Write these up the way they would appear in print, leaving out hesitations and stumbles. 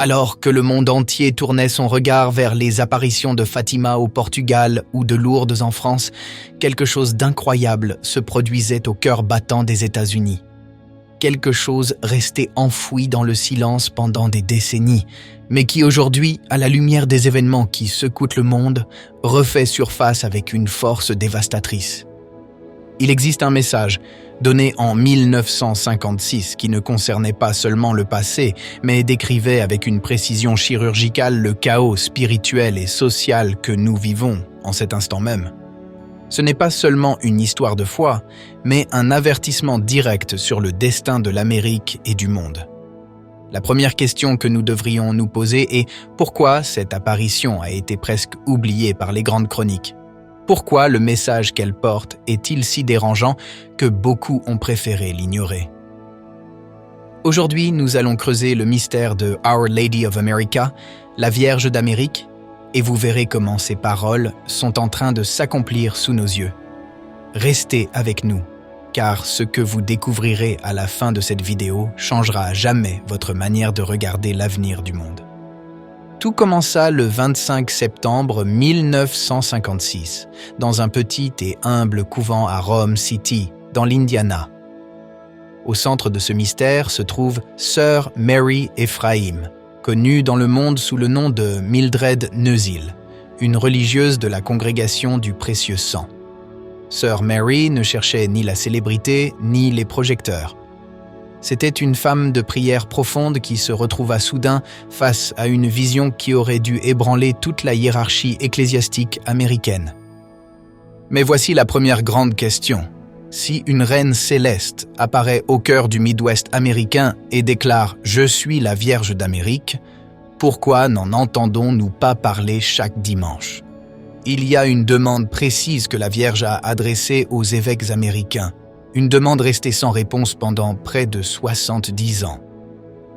Alors que le monde entier tournait son regard vers les apparitions de Fatima au Portugal ou de Lourdes en France, quelque chose d'incroyable se produisait au cœur battant des États-Unis. Quelque chose resté enfoui dans le silence pendant des décennies, mais qui aujourd'hui, à la lumière des événements qui secouent le monde, refait surface avec une force dévastatrice. Il existe un message, donné en 1956, qui ne concernait pas seulement le passé, mais décrivait avec une précision chirurgicale le chaos spirituel et social que nous vivons en cet instant même. Ce n'est pas seulement une histoire de foi, mais un avertissement direct sur le destin de l'Amérique et du monde. La première question que nous devrions nous poser est pourquoi cette apparition a été presque oubliée par les grandes chroniques? Pourquoi le message qu'elle porte est-il si dérangeant que beaucoup ont préféré l'ignorer? Aujourd'hui, nous allons creuser le mystère de Our Lady of America, la Vierge d'Amérique, et vous verrez comment ces paroles sont en train de s'accomplir sous nos yeux. Restez avec nous, car ce que vous découvrirez à la fin de cette vidéo changera à jamais votre manière de regarder l'avenir du monde. Tout commença le 25 septembre 1956, dans un petit et humble couvent à Rome City, dans l'Indiana. Au centre de ce mystère se trouve Sœur Mary Ephraim, connue dans le monde sous le nom de Mildred Neuzil, une religieuse de la congrégation du Précieux Sang. Sœur Mary ne cherchait ni la célébrité ni les projecteurs. C'était une femme de prière profonde qui se retrouva soudain face à une vision qui aurait dû ébranler toute la hiérarchie ecclésiastique américaine. Mais voici la première grande question. Si une reine céleste apparaît au cœur du Midwest américain et déclare « Je suis la Vierge d'Amérique », pourquoi n'en entendons-nous pas parler chaque dimanche? Il y a une demande précise que la Vierge a adressée aux évêques américains, une demande restée sans réponse pendant près de 70 ans.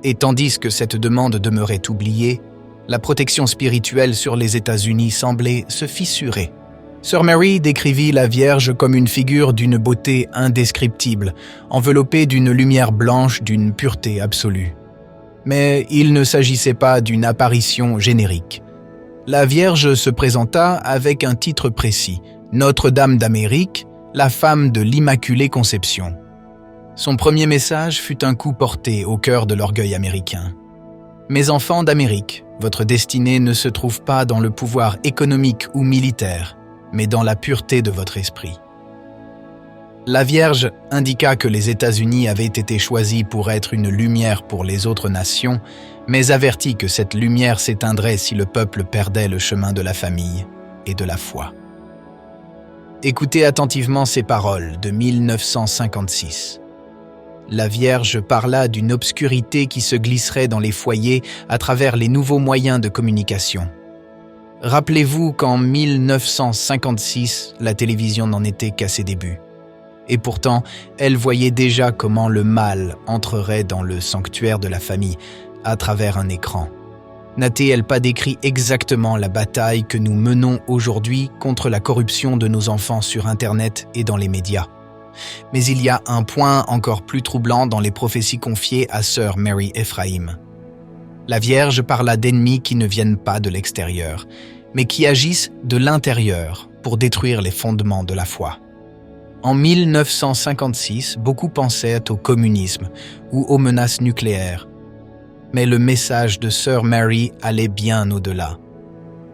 Et tandis que cette demande demeurait oubliée, la protection spirituelle sur les États-Unis semblait se fissurer. Sœur Mary décrivit la Vierge comme une figure d'une beauté indescriptible, enveloppée d'une lumière blanche d'une pureté absolue. Mais il ne s'agissait pas d'une apparition générique. La Vierge se présenta avec un titre précis, Notre-Dame d'Amérique, la femme de l'Immaculée Conception. Son premier message fut un coup porté au cœur de l'orgueil américain. Mes enfants d'Amérique, votre destinée ne se trouve pas dans le pouvoir économique ou militaire, mais dans la pureté de votre esprit. La Vierge indiqua que les États-Unis avaient été choisis pour être une lumière pour les autres nations, mais avertit que cette lumière s'éteindrait si le peuple perdait le chemin de la famille et de la foi. Écoutez attentivement ces paroles de 1956. La Vierge parla d'une obscurité qui se glisserait dans les foyers à travers les nouveaux moyens de communication. Rappelez-vous qu'en 1956, la télévision n'en était qu'à ses débuts. Et pourtant, elle voyait déjà comment le mal entrerait dans le sanctuaire de la famille à travers un écran. N'a-t-elle pas décrit exactement la bataille que nous menons aujourd'hui contre la corruption de nos enfants sur Internet et dans les médias? Mais il y a un point encore plus troublant dans les prophéties confiées à Sœur Mary Ephraim. La Vierge parla d'ennemis qui ne viennent pas de l'extérieur, mais qui agissent de l'intérieur pour détruire les fondements de la foi. En 1956, beaucoup pensaient au communisme ou aux menaces nucléaires. Mais le message de Sœur Mary allait bien au-delà.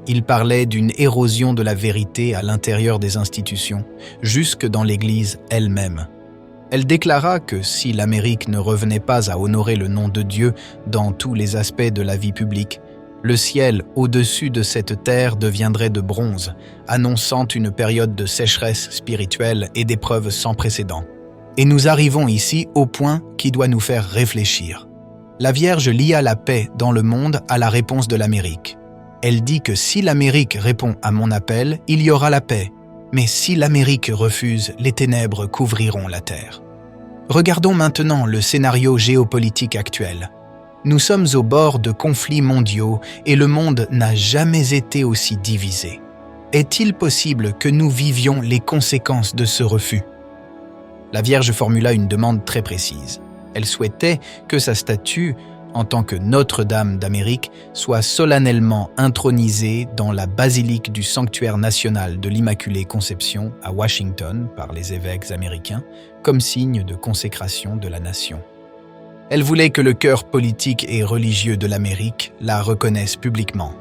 Il parlait d'une érosion de la vérité à l'intérieur des institutions, jusque dans l'Église elle-même. Elle déclara que si l'Amérique ne revenait pas à honorer le nom de Dieu dans tous les aspects de la vie publique, le ciel au-dessus de cette terre deviendrait de bronze, annonçant une période de sécheresse spirituelle et d'épreuves sans précédent. Et nous arrivons ici au point qui doit nous faire réfléchir. La Vierge lia la paix dans le monde à la réponse de l'Amérique. Elle dit que si l'Amérique répond à mon appel, il y aura la paix. Mais si l'Amérique refuse, les ténèbres couvriront la terre. Regardons maintenant le scénario géopolitique actuel. Nous sommes au bord de conflits mondiaux et le monde n'a jamais été aussi divisé. Est-il possible que nous vivions les conséquences de ce refus? La Vierge formula une demande très précise. Elle souhaitait que sa statue en tant que Notre-Dame d'Amérique, soit solennellement intronisée dans la basilique du Sanctuaire national de l'Immaculée Conception à Washington par les évêques américains, comme signe de consécration de la nation. Elle voulait que le cœur politique et religieux de l'Amérique la reconnaisse publiquement.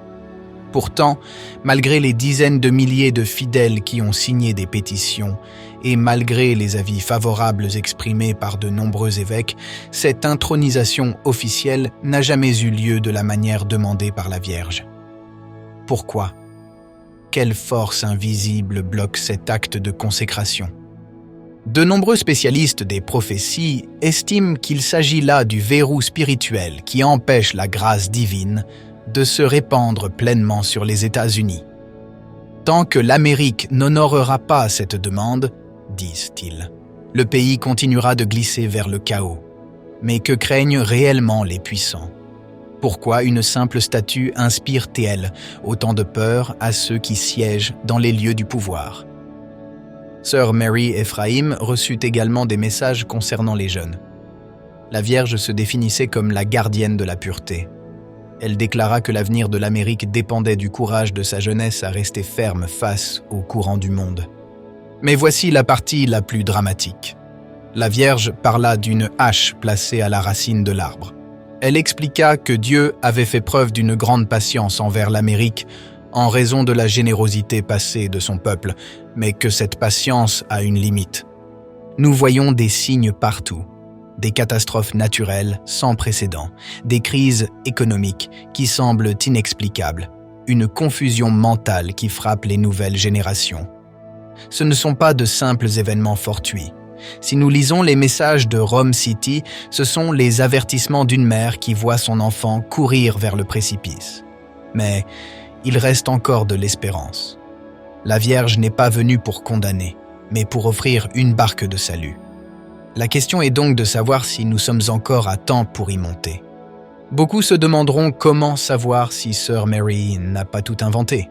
Pourtant, malgré les dizaines de milliers de fidèles qui ont signé des pétitions et malgré les avis favorables exprimés par de nombreux évêques, cette intronisation officielle n'a jamais eu lieu de la manière demandée par la Vierge. Pourquoi? Quelle force invisible bloque cet acte de consécration? De nombreux spécialistes des prophéties estiment qu'il s'agit là du verrou spirituel qui empêche la grâce divine de se répandre pleinement sur les États-Unis. Tant que l'Amérique n'honorera pas cette demande, disent-ils, le pays continuera de glisser vers le chaos. Mais que craignent réellement les puissants? Pourquoi une simple statue inspire-t-elle autant de peur à ceux qui siègent dans les lieux du pouvoir? Sœur Mary Ephraim reçut également des messages concernant les jeunes. La Vierge se définissait comme la gardienne de la pureté. Elle déclara que l'avenir de l'Amérique dépendait du courage de sa jeunesse à rester ferme face au courant du monde. Mais voici la partie la plus dramatique. La Vierge parla d'une hache placée à la racine de l'arbre. Elle expliqua que Dieu avait fait preuve d'une grande patience envers l'Amérique en raison de la générosité passée de son peuple, mais que cette patience a une limite. Nous voyons des signes partout. Des catastrophes naturelles sans précédent, des crises économiques qui semblent inexplicables, une confusion mentale qui frappe les nouvelles générations. Ce ne sont pas de simples événements fortuits. Si nous lisons les messages de Rome City, ce sont les avertissements d'une mère qui voit son enfant courir vers le précipice. Mais il reste encore de l'espérance. La Vierge n'est pas venue pour condamner, mais pour offrir une barque de salut. La question est donc de savoir si nous sommes encore à temps pour y monter. Beaucoup se demanderont comment savoir si Sœur Mary n'a pas tout inventé.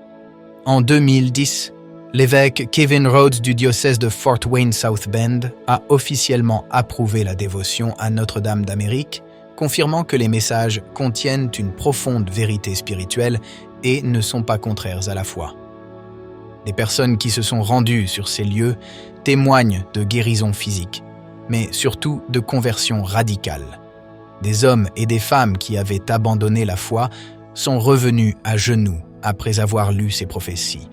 En 2010, l'évêque Kevin Rhodes du diocèse de Fort Wayne South Bend a officiellement approuvé la dévotion à Notre-Dame d'Amérique, confirmant que les messages contiennent une profonde vérité spirituelle et ne sont pas contraires à la foi. Les personnes qui se sont rendues sur ces lieux témoignent de guérison physique, mais surtout de conversion radicale. Des hommes et des femmes qui avaient abandonné la foi sont revenus à genoux après avoir lu ces prophéties.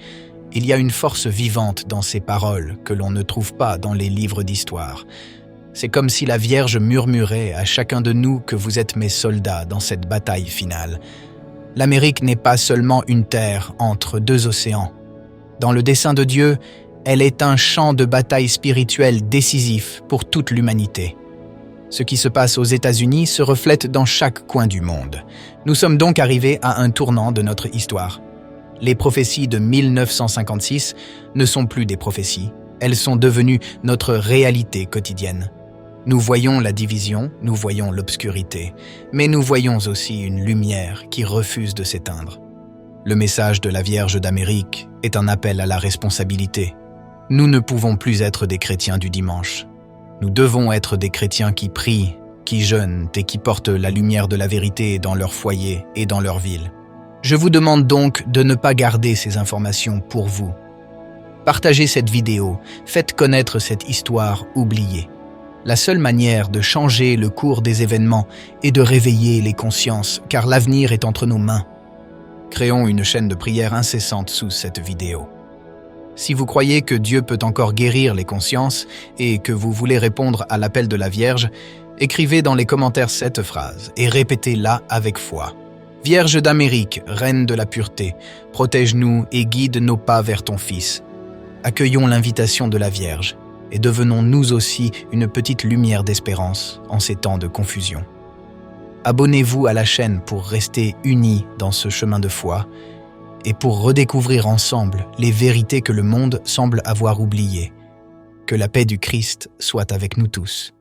Il y a une force vivante dans ces paroles que l'on ne trouve pas dans les livres d'histoire. C'est comme si la Vierge murmurait à chacun de nous que vous êtes mes soldats dans cette bataille finale. L'Amérique n'est pas seulement une terre entre deux océans. Dans le dessein de Dieu, elle est un champ de bataille spirituelle décisif pour toute l'humanité. Ce qui se passe aux États-Unis se reflète dans chaque coin du monde. Nous sommes donc arrivés à un tournant de notre histoire. Les prophéties de 1956 ne sont plus des prophéties, elles sont devenues notre réalité quotidienne. Nous voyons la division, nous voyons l'obscurité, mais nous voyons aussi une lumière qui refuse de s'éteindre. Le message de la Vierge d'Amérique est un appel à la responsabilité. Nous ne pouvons plus être des chrétiens du dimanche. Nous devons être des chrétiens qui prient, qui jeûnent et qui portent la lumière de la vérité dans leur foyer et dans leur ville. Je vous demande donc de ne pas garder ces informations pour vous. Partagez cette vidéo, faites connaître cette histoire oubliée. La seule manière de changer le cours des événements est de réveiller les consciences, car l'avenir est entre nos mains. Créons une chaîne de prière incessante sous cette vidéo. Si vous croyez que Dieu peut encore guérir les consciences et que vous voulez répondre à l'appel de la Vierge, écrivez dans les commentaires cette phrase et répétez-la avec foi. Vierge d'Amérique, Reine de la pureté, protège-nous et guide nos pas vers ton Fils. Accueillons l'invitation de la Vierge et devenons nous aussi une petite lumière d'espérance en ces temps de confusion. Abonnez-vous à la chaîne pour rester unis dans ce chemin de foi et pour redécouvrir ensemble les vérités que le monde semble avoir oubliées. Que la paix du Christ soit avec nous tous.